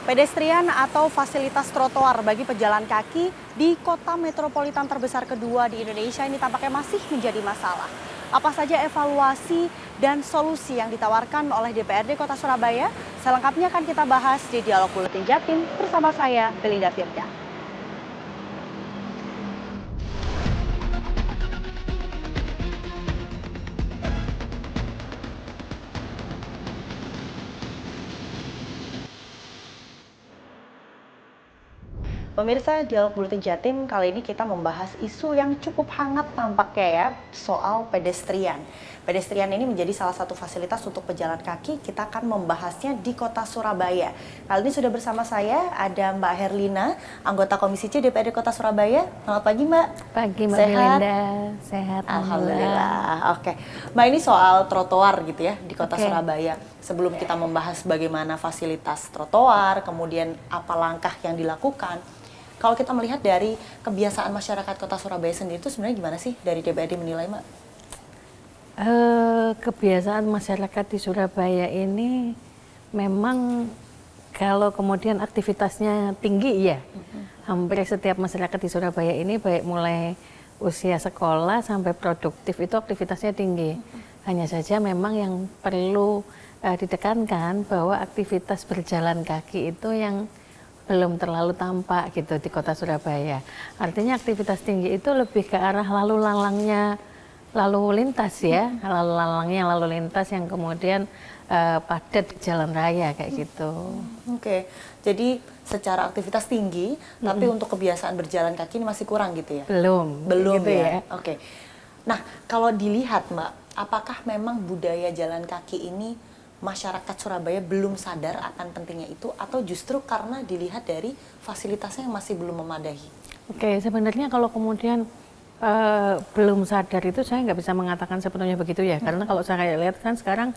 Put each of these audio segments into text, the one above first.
Pedestrian atau fasilitas trotoar bagi pejalan kaki di kota metropolitan terbesar kedua di Indonesia ini tampaknya masih menjadi masalah. Apa saja evaluasi dan solusi yang ditawarkan oleh DPRD Kota Surabaya? Selengkapnya akan kita bahas di Dialog Buletin Jatim bersama saya, Belinda Firda. Pemirsa Dialog Buletin Jatim, kali ini kita membahas isu yang cukup hangat tampaknya ya, soal pedestrian. Pedestrian ini menjadi salah satu fasilitas untuk pejalan kaki, kita akan membahasnya di kota Surabaya. Kali ini sudah bersama saya, ada Mbak Herlina, anggota Komisi C DPRD Kota Surabaya. Selamat pagi Mbak. Pagi Mbak Sehat? Belinda, sehat. Alhamdulillah. Oke, Mbak, ini soal trotoar gitu ya di kota Surabaya. Sebelum kita membahas bagaimana fasilitas trotoar, kemudian apa langkah yang dilakukan, kalau kita melihat dari kebiasaan masyarakat kota Surabaya sendiri itu sebenarnya gimana sih dari DPRD menilai, Mbak? Kebiasaan masyarakat di Surabaya ini memang kalau kemudian aktivitasnya tinggi ya, hampir setiap masyarakat di Surabaya ini baik mulai usia sekolah sampai produktif itu aktivitasnya tinggi. Hanya saja memang yang perlu ditekankan bahwa aktivitas berjalan kaki itu yang belum terlalu tampak gitu di kota Surabaya. Artinya aktivitas tinggi itu lebih ke arah lalu lintas ya, lalu lintas yang kemudian padat di jalan raya kayak gitu. Oke, jadi secara aktivitas tinggi, tapi untuk kebiasaan berjalan kaki ini masih kurang gitu ya? Belum gitu ya? Oke. Nah, kalau dilihat Mbak, apakah memang budaya jalan kaki ini masyarakat Surabaya belum sadar akan pentingnya itu, atau justru karena dilihat dari fasilitasnya yang masih belum memadai? Oke, sebenarnya kalau kemudian belum sadar itu saya nggak bisa mengatakan sepenuhnya begitu ya, karena kalau saya lihat kan sekarang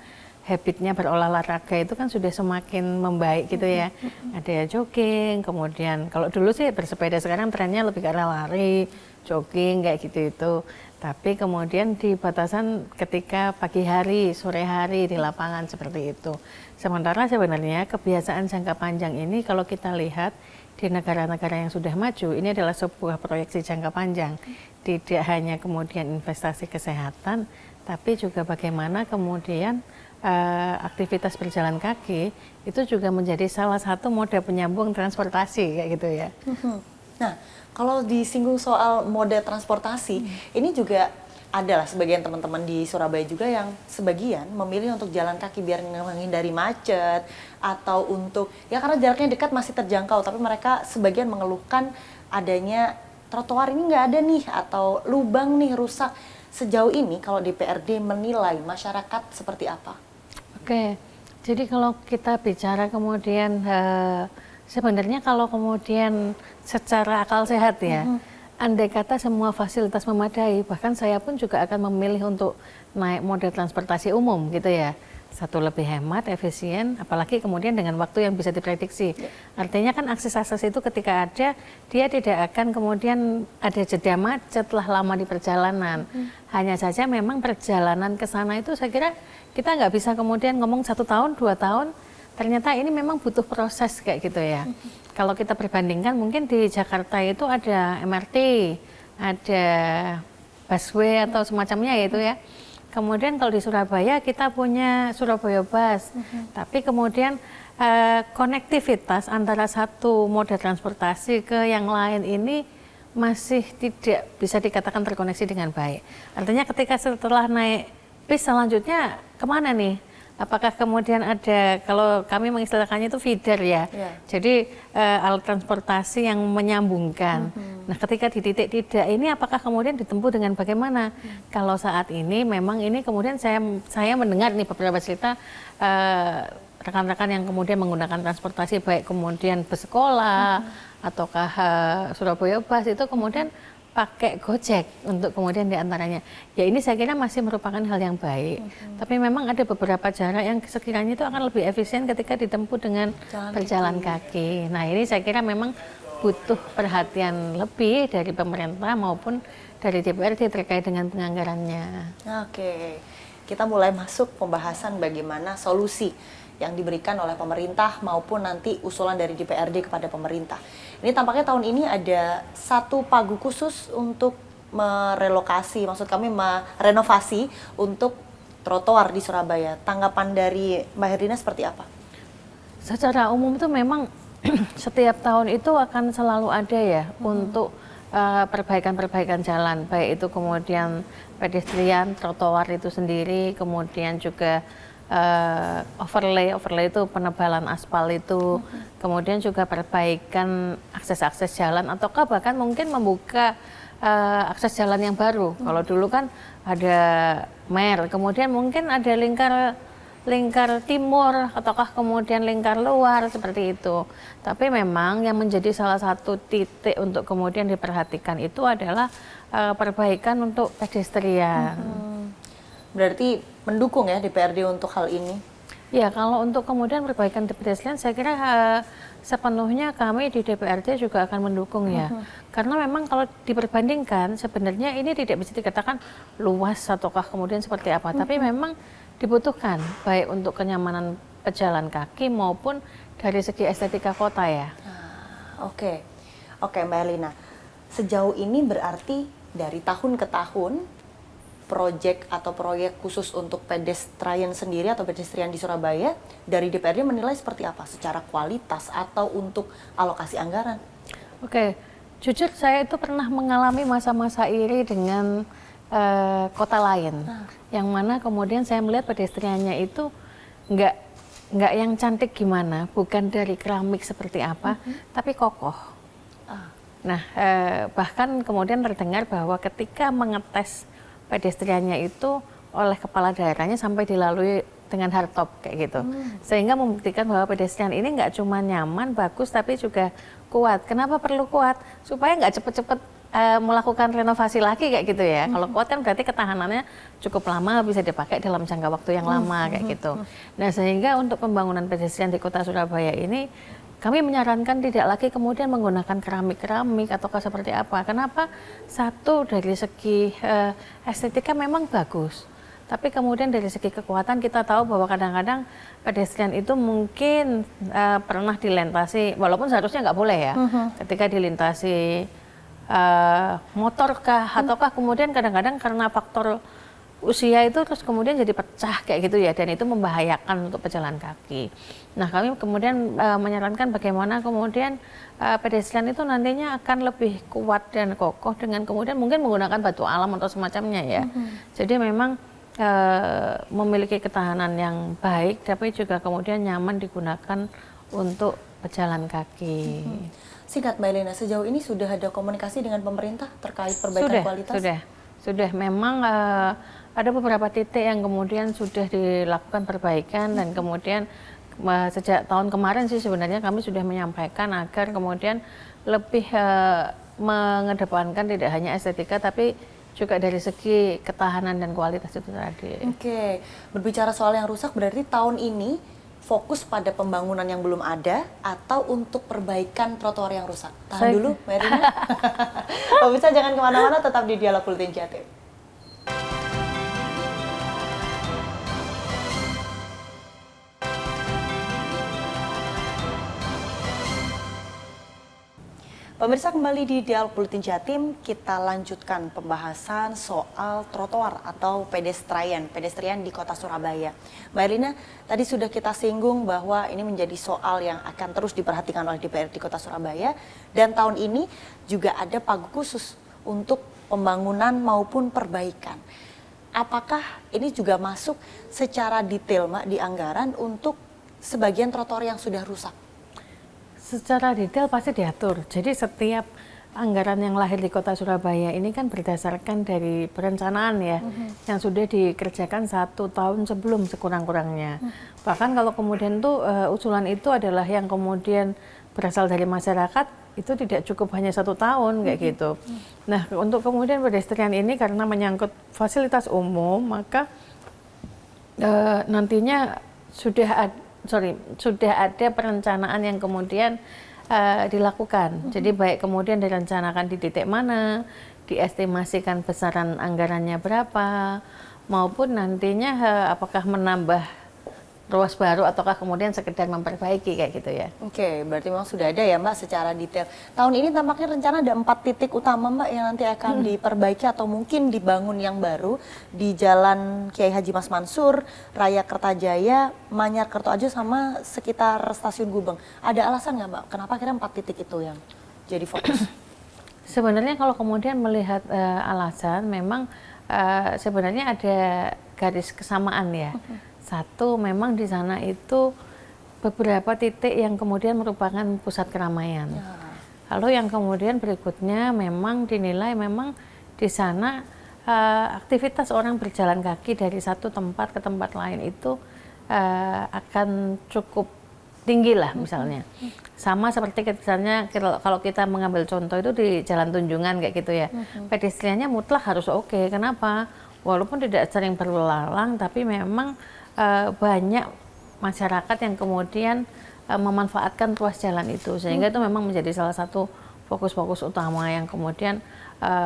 habitnya berolahraga itu kan sudah semakin membaik gitu ya. Ada jogging, kemudian kalau dulu sih bersepeda, sekarang trennya lebih ke arah lari, jogging kayak gitu itu. Tapi kemudian di batasan ketika pagi hari, sore hari di lapangan seperti itu. Sementara sebenarnya kebiasaan jangka panjang ini kalau kita lihat di negara-negara yang sudah maju, ini adalah sebuah proyeksi jangka panjang. Tidak hanya kemudian investasi kesehatan, tapi juga bagaimana kemudian aktivitas berjalan kaki itu juga menjadi salah satu moda penyambung transportasi kayak gitu ya. Nah, kalau disinggung soal moda transportasi, ini juga adalah sebagian teman-teman di Surabaya juga yang sebagian memilih untuk jalan kaki biar menghindari macet, atau untuk, ya karena jaraknya dekat masih terjangkau, tapi mereka sebagian mengeluhkan adanya trotoar ini nggak ada nih, atau lubang nih rusak. Sejauh ini kalau DPRD menilai masyarakat seperti apa? Oke, jadi kalau kita bicara kemudian sebenarnya kalau kemudian secara akal sehat ya, andai kata semua fasilitas memadai, bahkan saya pun juga akan memilih untuk naik moda transportasi umum gitu ya. Satu, lebih hemat, efisien, apalagi kemudian dengan waktu yang bisa diprediksi. Artinya kan akses-akses itu ketika ada, dia tidak akan kemudian ada jeda macet lah lama di perjalanan. Hanya saja memang perjalanan ke sana itu saya kira kita nggak bisa kemudian ngomong 1 tahun, 2 tahun, ternyata ini memang butuh proses kayak gitu ya. Kalau kita perbandingkan mungkin di Jakarta itu ada MRT, ada busway atau semacamnya gitu ya. Kemudian kalau di Surabaya kita punya Surabaya Bus, tapi kemudian konektivitas antara satu moda transportasi ke yang lain ini masih tidak bisa dikatakan terkoneksi dengan baik. Artinya ketika setelah naik bis selanjutnya kemana nih? Apakah kemudian ada, kalau kami mengistilahkannya itu feeder ya, jadi alat transportasi yang menyambungkan. Nah ketika di titik tidak ini apakah kemudian ditempuh dengan bagaimana? Kalau saat ini memang ini kemudian saya mendengar nih beberapa cerita rekan-rekan yang kemudian menggunakan transportasi baik kemudian bus sekolah ataukah Surabaya Bus itu kemudian pakai Gojek untuk kemudian diantaranya. Ya ini saya kira masih merupakan hal yang baik. Tapi memang ada beberapa jarak yang sekiranya itu akan lebih efisien ketika ditempuh dengan berjalan kaki. Nah ini saya kira memang butuh perhatian lebih dari pemerintah maupun dari DPRD terkait dengan penganggarannya. Oke. kita mulai masuk pembahasan bagaimana solusi yang diberikan oleh pemerintah maupun nanti usulan dari DPRD kepada pemerintah. Ini tampaknya tahun ini ada satu pagu khusus untuk merelokasi, maksud kami merenovasi untuk trotoar di Surabaya. Tanggapan dari Mbak Herlina seperti apa? Secara umum itu memang setiap tahun itu akan selalu ada ya untuk perbaikan-perbaikan jalan, baik itu kemudian pedestrian, trotoar itu sendiri, kemudian juga overlay itu penebalan aspal itu, kemudian juga perbaikan akses-akses jalan, ataukah bahkan mungkin membuka akses jalan yang baru. Kalau dulu kan ada mer, kemudian mungkin ada lingkar timur ataukah kemudian lingkar luar seperti itu. Tapi memang yang menjadi salah satu titik untuk kemudian diperhatikan itu adalah perbaikan untuk pedestrian. Berarti mendukung ya DPRD untuk hal ini? Ya, kalau untuk kemudian perbaikan pedestrian saya kira sepenuhnya kami di DPRD juga akan mendukung ya. Karena memang kalau diperbandingkan sebenarnya ini tidak bisa dikatakan luas ataukah kemudian seperti apa. Tapi memang dibutuhkan baik untuk kenyamanan pejalan kaki maupun dari segi estetika kota ya. Oke, Mbak Herlina. Sejauh ini berarti dari tahun ke tahun proyek atau proyek khusus untuk pedestrian sendiri atau pedestrian di Surabaya dari DPRD menilai seperti apa? Secara kualitas atau untuk alokasi anggaran? Oke, jujur saya itu pernah mengalami masa-masa iri dengan kota lain, yang mana kemudian saya melihat pedestriannya itu nggak yang cantik gimana, bukan dari keramik seperti apa, tapi kokoh. Nah, bahkan kemudian terdengar bahwa ketika mengetes pedestriannya itu oleh kepala daerahnya sampai dilalui dengan hardtop kayak gitu, sehingga membuktikan bahwa pedestrian ini nggak cuma nyaman, bagus, tapi juga kuat. Kenapa perlu kuat? Supaya nggak cepet-cepet melakukan renovasi lagi kayak gitu ya. Kalau kuat kan berarti ketahanannya cukup lama, bisa dipakai dalam jangka waktu yang lama kayak gitu. Nah, sehingga untuk pembangunan pedestrian di kota Surabaya ini kami menyarankan tidak lagi kemudian menggunakan keramik ataukah seperti apa. Kenapa? Satu, dari segi estetika memang bagus. Tapi kemudian dari segi kekuatan kita tahu bahwa kadang-kadang pedestrian itu mungkin pernah dilintasi, walaupun seharusnya nggak boleh ya, ketika dilintasi motorkah ataukah kemudian kadang-kadang karena faktor usia itu terus kemudian jadi pecah kayak gitu ya, dan itu membahayakan untuk pejalan kaki. Nah, kami kemudian menyarankan bagaimana kemudian pedestrian itu nantinya akan lebih kuat dan kokoh dengan kemudian mungkin menggunakan batu alam atau semacamnya ya. Jadi memang memiliki ketahanan yang baik, tapi juga kemudian nyaman digunakan untuk pejalan kaki. Singkat Mbak Herlina, sejauh ini sudah ada komunikasi dengan pemerintah terkait perbaikan kualitas? Sudah. Memang ada beberapa titik yang kemudian sudah dilakukan perbaikan dan kemudian sejak tahun kemarin sih sebenarnya kami sudah menyampaikan agar kemudian lebih mengedepankan tidak hanya estetika tapi juga dari segi ketahanan dan kualitas itu tadi. Oke, berbicara soal yang rusak berarti tahun ini fokus pada pembangunan yang belum ada atau untuk perbaikan trotoar yang rusak? Tahan dulu, Mbak Herlina. Pemirsa jangan kemana-mana, tetap di Dialog Buletin Jatim. Pemirsa, kembali di Dialog Buletin Jatim, kita lanjutkan pembahasan soal trotoar atau pedestrian di kota Surabaya. Mbak Herlina, tadi sudah kita singgung bahwa ini menjadi soal yang akan terus diperhatikan oleh DPRD Kota Surabaya, dan tahun ini juga ada pagu khusus untuk pembangunan maupun perbaikan. Apakah ini juga masuk secara detail, Mbak, di anggaran untuk sebagian trotoar yang sudah rusak? Secara detail pasti diatur. Jadi setiap anggaran yang lahir di kota Surabaya ini kan berdasarkan dari perencanaan ya, yang sudah dikerjakan 1 tahun sebelum sekurang-kurangnya. Bahkan kalau kemudian tuh usulan itu adalah yang kemudian berasal dari masyarakat, itu tidak cukup hanya 1 tahun kayak gitu. Nah, untuk kemudian pedestrian ini karena menyangkut fasilitas umum, maka nantinya sudah ada perencanaan yang kemudian dilakukan. Jadi baik kemudian direncanakan di titik mana, diestimasikan besaran anggarannya berapa, maupun nantinya apakah menambah ruas baru ataukah kemudian sekedar memperbaiki kayak gitu ya. Oke, berarti memang sudah ada ya Mbak secara detail. Tahun ini tampaknya rencana ada 4 titik utama Mbak yang nanti akan diperbaiki atau mungkin dibangun yang baru di Jalan Kiai Haji Mas Mansur, Raya Kertajaya, Manyar Kertoajo sama sekitar Stasiun Gubeng. Ada alasan nggak Mbak? Kenapa akhirnya 4 titik itu yang jadi fokus? Sebenarnya kalau kemudian melihat alasan, memang sebenarnya ada garis kesamaan ya. Satu, memang di sana itu beberapa titik yang kemudian merupakan pusat keramaian. Lalu yang kemudian berikutnya memang dinilai memang di sana aktivitas orang berjalan kaki dari satu tempat ke tempat lain itu akan cukup tinggi lah misalnya. Sama seperti misalnya kalau kita mengambil contoh itu di Jalan Tunjungan kayak gitu ya. Pedestriannya mutlak harus oke. Kenapa? Walaupun tidak sering berlalang tapi memang banyak masyarakat yang kemudian memanfaatkan ruas jalan itu, sehingga itu memang menjadi salah satu fokus-fokus utama yang kemudian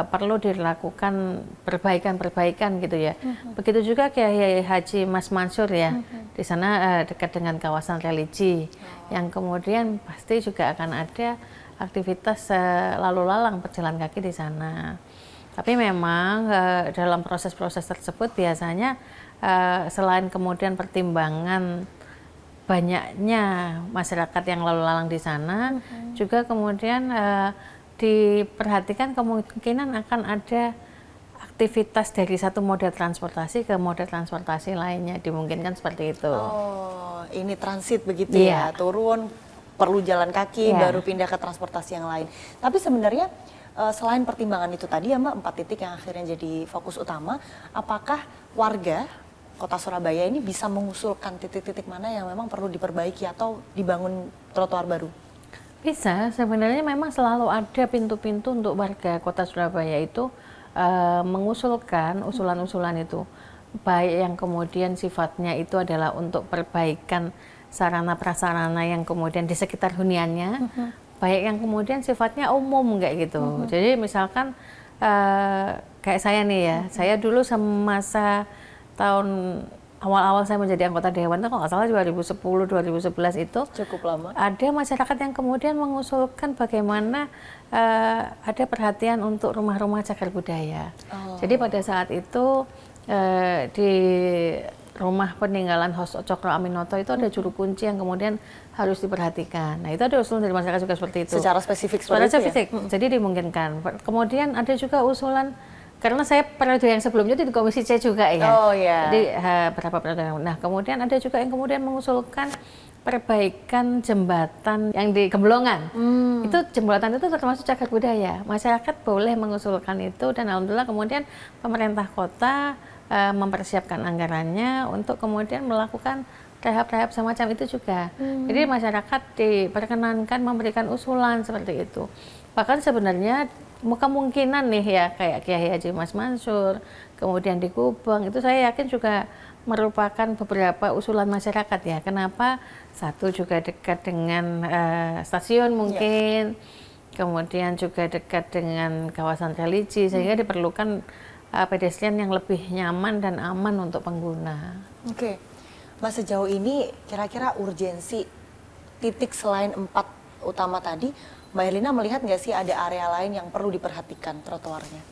perlu dilakukan perbaikan-perbaikan gitu ya. Begitu juga Kiai Haji Mas Mansur ya, di sana dekat dengan kawasan religi, yang kemudian pasti juga akan ada aktivitas lalu lalang pejalan kaki di sana. Tapi memang dalam proses-proses tersebut biasanya selain kemudian pertimbangan banyaknya masyarakat yang lalu lalang di sana, juga kemudian diperhatikan kemungkinan akan ada aktivitas dari satu moda transportasi ke moda transportasi lainnya, dimungkinkan seperti itu. Oh, ini transit begitu ya, turun perlu jalan kaki baru pindah ke transportasi yang lain. Tapi sebenarnya selain pertimbangan itu tadi ya Mbak, 4 titik yang akhirnya jadi fokus utama, apakah warga Kota Surabaya ini bisa mengusulkan titik-titik mana yang memang perlu diperbaiki atau dibangun trotoar baru? Bisa, sebenarnya memang selalu ada pintu-pintu untuk warga Kota Surabaya itu mengusulkan usulan-usulan itu. Baik yang kemudian sifatnya itu adalah untuk perbaikan sarana prasarana yang kemudian di sekitar huniannya, baik yang kemudian sifatnya umum kayak gitu. Jadi misalkan kayak saya nih ya, saya dulu semasa tahun awal-awal saya menjadi anggota dewan itu kalau nggak salah 2010-2011 itu cukup lama. Ada masyarakat yang kemudian mengusulkan bagaimana ada perhatian untuk rumah-rumah cagar budaya. Jadi pada saat itu di rumah peninggalan Hos Cokro Aminoto itu ada juru kunci yang kemudian harus diperhatikan. Nah itu ada usulan dari masyarakat juga seperti itu. Secara spesifik seperti itu spesifik. Ya? Jadi dimungkinkan. Kemudian ada juga usulan, karena saya periode yang sebelumnya di Komisi C juga ya. Oh ya. Jadi berapa periode. Nah kemudian ada juga yang kemudian mengusulkan perbaikan jembatan yang di Gemblongan. Itu jembatan itu termasuk cagar budaya. Masyarakat boleh mengusulkan itu dan alhamdulillah kemudian pemerintah kota mempersiapkan anggarannya untuk kemudian melakukan rehab-rehab semacam itu juga. Jadi masyarakat diperkenankan memberikan usulan seperti itu. Bahkan sebenarnya kemungkinan nih ya kayak Kiai Haji Mas Mansur, kemudian di Gubeng, itu saya yakin juga merupakan beberapa usulan masyarakat ya. Kenapa? Satu juga dekat dengan stasiun mungkin, kemudian juga dekat dengan kawasan religi, sehingga diperlukan pedestrian yang lebih nyaman dan aman untuk pengguna. Oke, Mbak sejauh ini kira-kira urgensi titik selain 4 utama tadi, Mbak Herlina melihat nggak sih ada area lain yang perlu diperhatikan trotoarnya?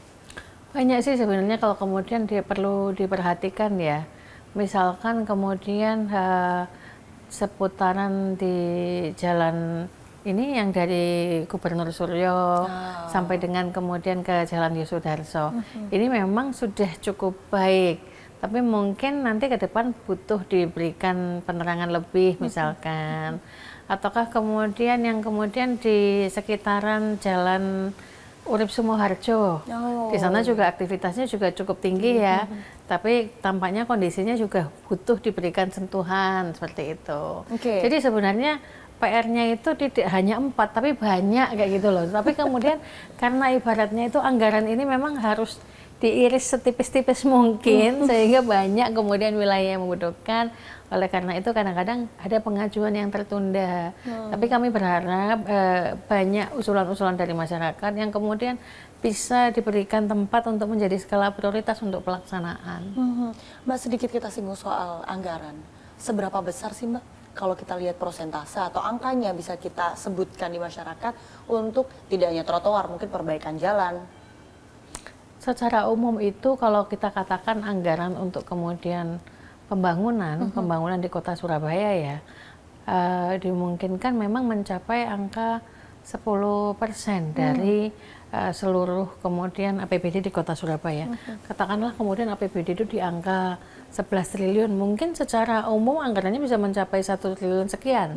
Banyak sih sebenarnya kalau kemudian perlu diperhatikan ya. Misalkan kemudian seputaran di jalan ini yang dari Gubernur Suryo sampai dengan kemudian ke Jalan Yosudarso. Ini memang sudah cukup baik. Tapi mungkin nanti ke depan butuh diberikan penerangan lebih misalkan. Ataukah kemudian yang kemudian di sekitaran Jalan Urip Sumoharjo, di sana juga aktivitasnya juga cukup tinggi ya, tapi tampaknya kondisinya juga butuh diberikan sentuhan seperti itu. Jadi sebenarnya PR-nya itu tidak hanya 4, tapi banyak kayak gitu loh. Tapi kemudian karena ibaratnya itu anggaran ini memang harus diiris setipis-tipis mungkin sehingga banyak kemudian wilayah yang membutuhkan. Oleh karena itu kadang-kadang ada pengajuan yang tertunda. Tapi kami berharap banyak usulan-usulan dari masyarakat yang kemudian bisa diberikan tempat untuk menjadi skala prioritas untuk pelaksanaan. Mbak, sedikit kita singgung soal anggaran. Seberapa besar sih Mbak kalau kita lihat prosentase atau angkanya bisa kita sebutkan di masyarakat untuk tidak hanya trotoar, mungkin perbaikan jalan? Secara umum itu kalau kita katakan anggaran untuk kemudian pembangunan di kota Surabaya ya, dimungkinkan memang mencapai angka 10% dari seluruh kemudian APBD di kota Surabaya. Katakanlah kemudian APBD itu di angka 11 triliun, mungkin secara umum anggarannya bisa mencapai 1 triliun sekian.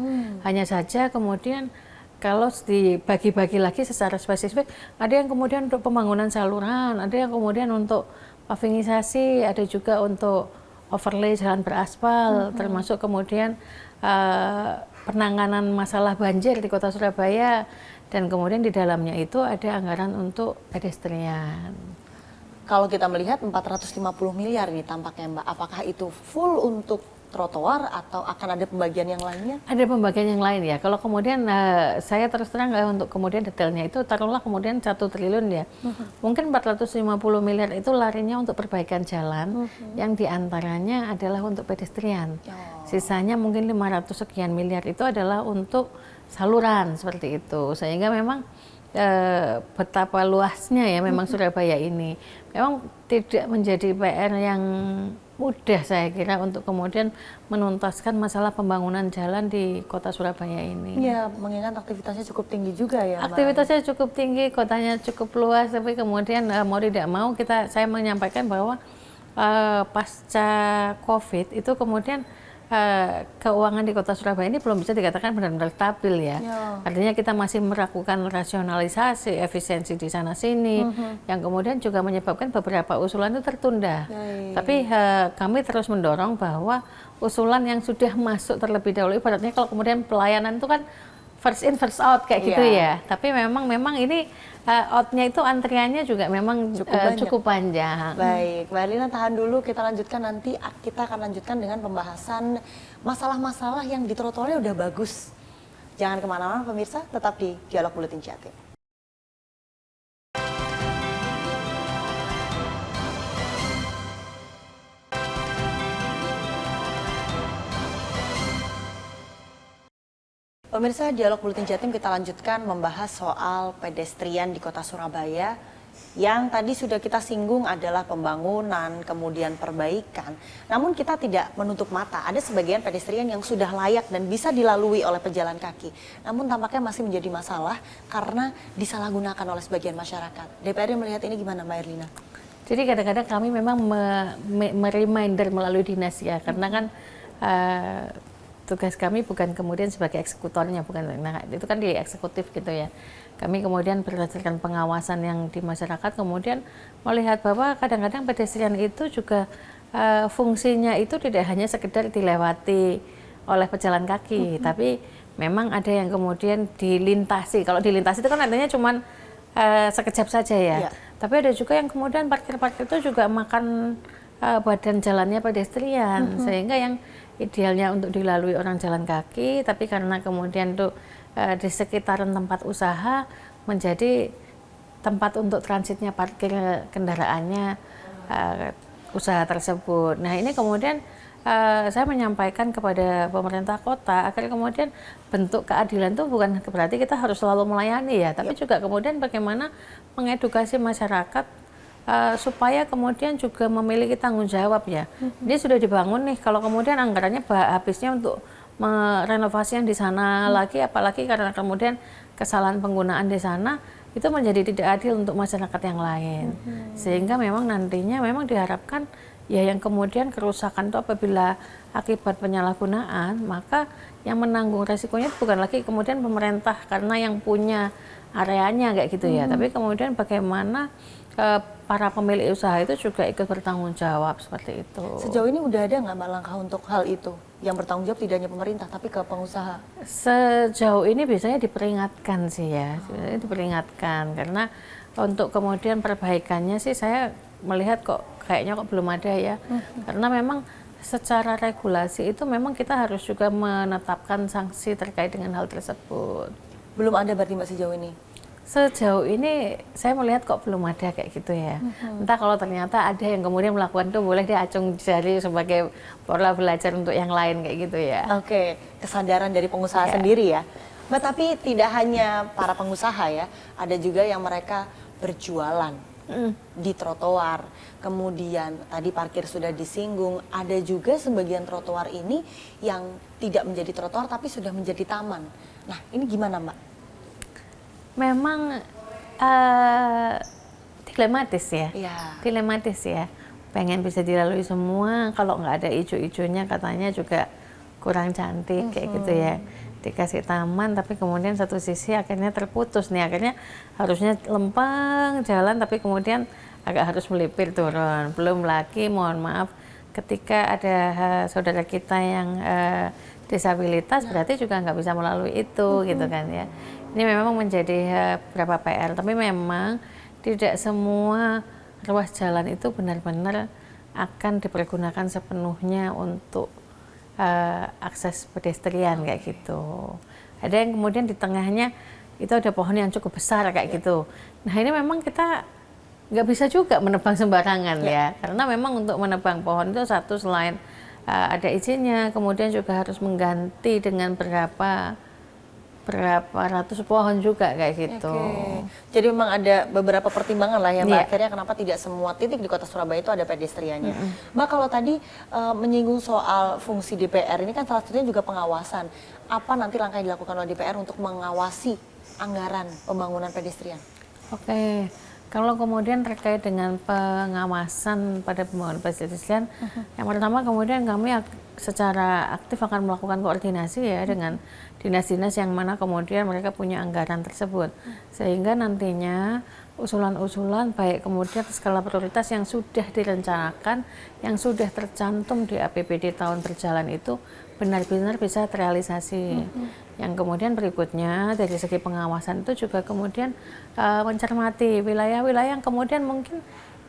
Hanya saja kemudian kalau dibagi-bagi lagi secara spesifik, ada yang kemudian untuk pembangunan saluran, ada yang kemudian untuk pavingisasi, ada juga untuk overlay jalan beraspal, termasuk kemudian penanganan masalah banjir di kota Surabaya, dan kemudian di dalamnya itu ada anggaran untuk pedestrian. Kalau kita melihat 450 miliar ini tampaknya Mbak, apakah itu full untuk trotoar atau akan ada pembagian yang lainnya? Ada pembagian yang lain ya. Kalau kemudian saya terus terang untuk kemudian detailnya itu taruhlah kemudian 1 triliun ya. Mungkin 450 miliar itu larinya untuk perbaikan jalan, yang diantaranya adalah untuk pedestrian. Sisanya mungkin 500 sekian miliar itu adalah untuk saluran seperti itu. Sehingga memang betapa luasnya ya memang Surabaya ini. Memang tidak menjadi PR yang mudah saya kira untuk kemudian menuntaskan masalah pembangunan jalan di kota Surabaya ini. Ya, mengingat aktivitasnya cukup tinggi juga ya, Mbak. Aktivitasnya cukup tinggi, kotanya cukup luas, tapi kemudian mau tidak mau saya menyampaikan bahwa pasca COVID itu kemudian keuangan di kota Surabaya ini belum bisa dikatakan benar-benar stabil ya. Artinya kita masih melakukan rasionalisasi, efisiensi di sana sini, yang kemudian juga menyebabkan beberapa usulan itu tertunda. Tapi kami terus mendorong bahwa usulan yang sudah masuk terlebih dahulu, ibaratnya kalau kemudian pelayanan itu kan first in first out kayak gitu ya. Tapi memang ini outnya itu antriannya juga memang cukup panjang. Baik, Mbak Erlina tahan dulu, kita lanjutkan nanti. Kita akan lanjutkan dengan pembahasan masalah-masalah yang di trotoarnya udah bagus. Jangan kemana-mana pemirsa, tetap di Dialog Buletin Jatim. Pemirsa, Dialog Buletin Jatim kita lanjutkan membahas soal pedestrian di kota Surabaya. Yang tadi sudah kita singgung adalah pembangunan, kemudian perbaikan. Namun kita tidak menutup mata, ada sebagian pedestrian yang sudah layak dan bisa dilalui oleh pejalan kaki. Namun tampaknya masih menjadi masalah karena disalahgunakan oleh sebagian masyarakat. DPRD melihat ini gimana, Mbak Erlina? Jadi kadang-kadang kami memang mereminder melalui dinas ya, karena kan tugas kami bukan kemudian sebagai eksekutornya, itu kan di eksekutif gitu ya. Kami kemudian berdasarkan pengawasan yang di masyarakat kemudian melihat bahwa kadang-kadang pedestrian itu juga fungsinya itu tidak hanya sekedar dilewati oleh pejalan kaki, tapi memang ada yang kemudian dilintasi. Kalau dilintasi itu kan artinya cuman sekejap saja ya. Tapi ada juga yang kemudian parkir-parkir itu juga makan badan jalannya pedestrian, sehingga yang idealnya untuk dilalui orang jalan kaki, tapi karena kemudian tuh di sekitaran tempat usaha menjadi tempat untuk transitnya parkir kendaraannya usaha tersebut. Nah ini kemudian saya menyampaikan kepada pemerintah kota agar kemudian bentuk keadilan itu bukan berarti kita harus selalu melayani ya, tapi juga kemudian bagaimana mengedukasi masyarakat supaya kemudian juga memiliki tanggung jawab ya. Ini sudah dibangun nih, kalau kemudian anggarannya habisnya untuk merenovasi yang di sana lagi, apalagi karena kemudian kesalahan penggunaan di sana, itu menjadi tidak adil untuk masyarakat yang lain. Sehingga memang nantinya memang diharapkan ya yang kemudian kerusakan itu apabila akibat penyalahgunaan, maka yang menanggung resikonya bukan lagi kemudian pemerintah karena yang punya areanya kayak gitu ya, tapi kemudian bagaimana para pemilik usaha itu juga ikut bertanggung jawab seperti itu. Sejauh ini udah ada nggak Mbak langkah untuk hal itu? Yang bertanggung jawab tidak hanya pemerintah, tapi ke pengusaha? Sejauh ini biasanya diperingatkan sih ya, diperingatkan. Karena untuk kemudian perbaikannya sih saya melihat kok kayaknya kok belum ada ya. Karena memang secara regulasi itu memang kita harus juga menetapkan sanksi terkait dengan hal tersebut. Belum ada berarti Mbak sejauh ini? Sejauh ini saya melihat kok belum ada kayak gitu ya. Entah kalau ternyata ada yang kemudian melakukan itu boleh diacung jari sebagai pola belajar untuk yang lain kayak gitu ya. Oke, kesadaran dari pengusaha Ya. sendiri ya. Mbak, tapi tidak hanya para pengusaha ya, ada juga yang mereka berjualan di trotoar. Kemudian tadi parkir sudah disinggung, ada juga sebagian trotoar ini yang tidak menjadi trotoar tapi sudah menjadi taman. Nah, ini gimana Mbak? Memang dilematis ya. Iya. Dilematis ya. Pengen bisa dilalui semua, kalau nggak ada ijo-ijonya katanya juga kurang cantik kayak gitu ya. Dikasih taman tapi kemudian satu sisi akhirnya terputus nih, akhirnya harusnya lempeng jalan tapi kemudian agak harus melipir turun. Belum lagi mohon maaf ketika ada saudara kita yang disabilitas berarti juga nggak bisa melalui itu gitu kan ya. Ini memang menjadi beberapa PR, tapi memang tidak semua ruas jalan itu benar-benar akan dipergunakan sepenuhnya untuk akses pedestrian kayak gitu. Ada yang kemudian di tengahnya itu ada pohon yang cukup besar kayak gitu. Nah ini memang kita nggak bisa juga menebang sembarangan ya, karena memang untuk menebang pohon itu satu selain ada izinnya, kemudian juga harus mengganti dengan berapa ratus pohon juga kayak gitu. Oke. Jadi memang ada beberapa pertimbangan lah ya Mbak, Iya. akhirnya kenapa tidak semua titik di kota Surabaya itu ada pedestriannya. Mbak, kalau tadi menyinggung soal fungsi DPR, ini kan salah satunya juga pengawasan. Apa nanti langkah yang dilakukan oleh DPR untuk mengawasi anggaran pembangunan pedestrian? Oke, kalau kemudian terkait dengan pengawasan pada pembangunan pedestrian, yang pertama kemudian kami secara aktif akan melakukan koordinasi ya dengan dinas-dinas yang mana kemudian mereka punya anggaran tersebut, sehingga nantinya usulan-usulan baik kemudian skala prioritas yang sudah direncanakan, yang sudah tercantum di APBD tahun berjalan itu benar-benar bisa terrealisasi. Yang kemudian berikutnya dari segi pengawasan itu juga kemudian mencermati wilayah-wilayah yang kemudian mungkin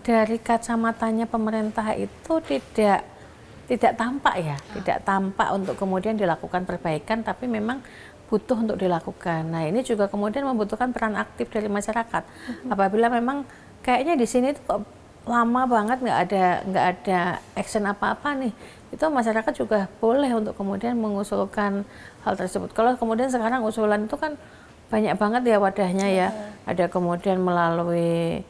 dari kacamatanya pemerintah itu tidak tampak ya, tidak tampak untuk kemudian dilakukan perbaikan, tapi memang butuh untuk dilakukan. Nah ini juga kemudian membutuhkan peran aktif dari masyarakat. Apabila memang kayaknya di sini tuh kok lama banget nggak ada action apa-apa nih, itu masyarakat juga boleh untuk kemudian mengusulkan hal tersebut. Kalau kemudian sekarang usulan itu kan banyak banget ya wadahnya ya, ada kemudian melalui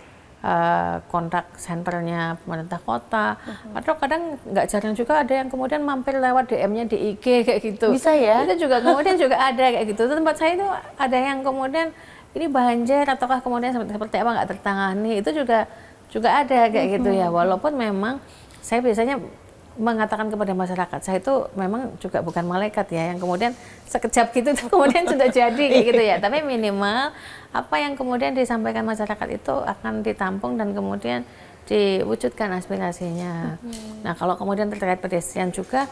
kontak senternya pemerintah kota, atau kadang nggak jarang juga ada yang kemudian mampir lewat DM-nya di IG kayak gitu. Bisa ya? Itu juga kemudian juga ada kayak gitu. Tempat saya itu ada yang kemudian ini banjir ataukah kemudian seperti apa nggak tertangani, itu juga ada kayak gitu ya. Walaupun memang saya biasanya mengatakan kepada masyarakat, saya itu memang juga bukan malaikat ya yang kemudian sekejap gitu kemudian sudah jadi kayak gitu ya, tapi minimal apa yang kemudian disampaikan masyarakat itu akan ditampung dan kemudian diwujudkan aspirasinya. Nah kalau kemudian terkait pedestrian juga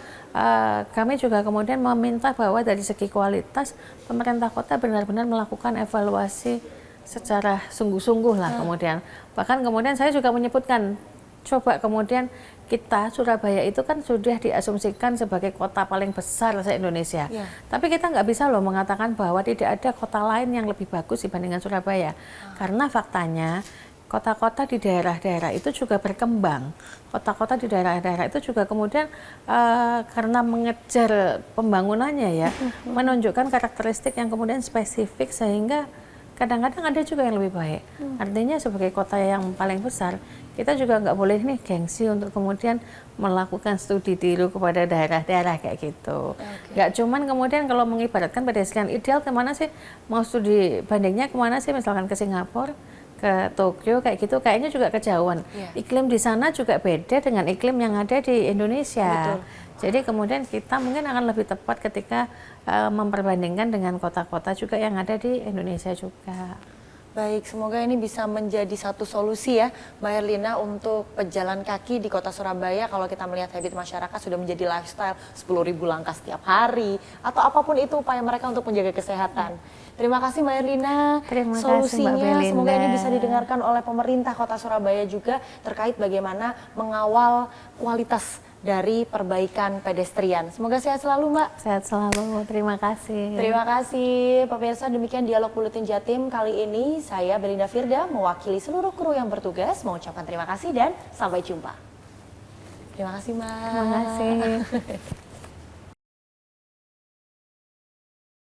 kami juga kemudian meminta bahwa dari segi kualitas pemerintah kota benar-benar melakukan evaluasi secara sungguh-sungguh lah kemudian. Bahkan kemudian saya juga menyebutkan, coba kemudian kita Surabaya itu kan sudah diasumsikan sebagai kota paling besar se-Indonesia. Tapi kita nggak bisa loh mengatakan bahwa tidak ada kota lain yang lebih bagus dibandingkan Surabaya. Karena faktanya kota-kota di daerah-daerah itu juga berkembang. Kota-kota di daerah-daerah itu juga kemudian karena mengejar pembangunannya ya, menunjukkan karakteristik yang kemudian spesifik sehingga kadang-kadang ada juga yang lebih baik. Artinya sebagai kota yang paling besar, kita juga nggak boleh nih gengsi untuk kemudian melakukan studi tiru kepada daerah-daerah kayak gitu. Nggak cuman kemudian kalau mengibaratkan pedestrian ideal kemana sih, mau studi bandingnya kemana sih, misalkan ke Singapura, ke Tokyo kayak gitu, kayaknya juga kejauhan. Iklim di sana juga beda dengan iklim yang ada di Indonesia. Jadi kemudian kita mungkin akan lebih tepat ketika memperbandingkan dengan kota-kota juga yang ada di Indonesia juga. Baik, semoga ini bisa menjadi satu solusi ya, Mbak Herlina, untuk pejalan kaki di kota Surabaya. Kalau kita melihat habit masyarakat sudah menjadi lifestyle 10.000 langkah setiap hari, atau apapun itu upaya mereka untuk menjaga kesehatan. Terima kasih Mbak Herlina, Terima kasih, Mbak solusinya Belinda. semoga ini bisa didengarkan oleh pemerintah kota Surabaya juga terkait bagaimana mengawal kualitas dari perbaikan pedestrian. Semoga sehat selalu Mbak. Sehat selalu, terima kasih. Terima kasih pemirsa, demikian Dialog Buletin Jatim kali ini. Saya Belinda Firda mewakili seluruh kru yang bertugas mengucapkan terima kasih dan sampai jumpa. Terima kasih Mbak. Terima kasih.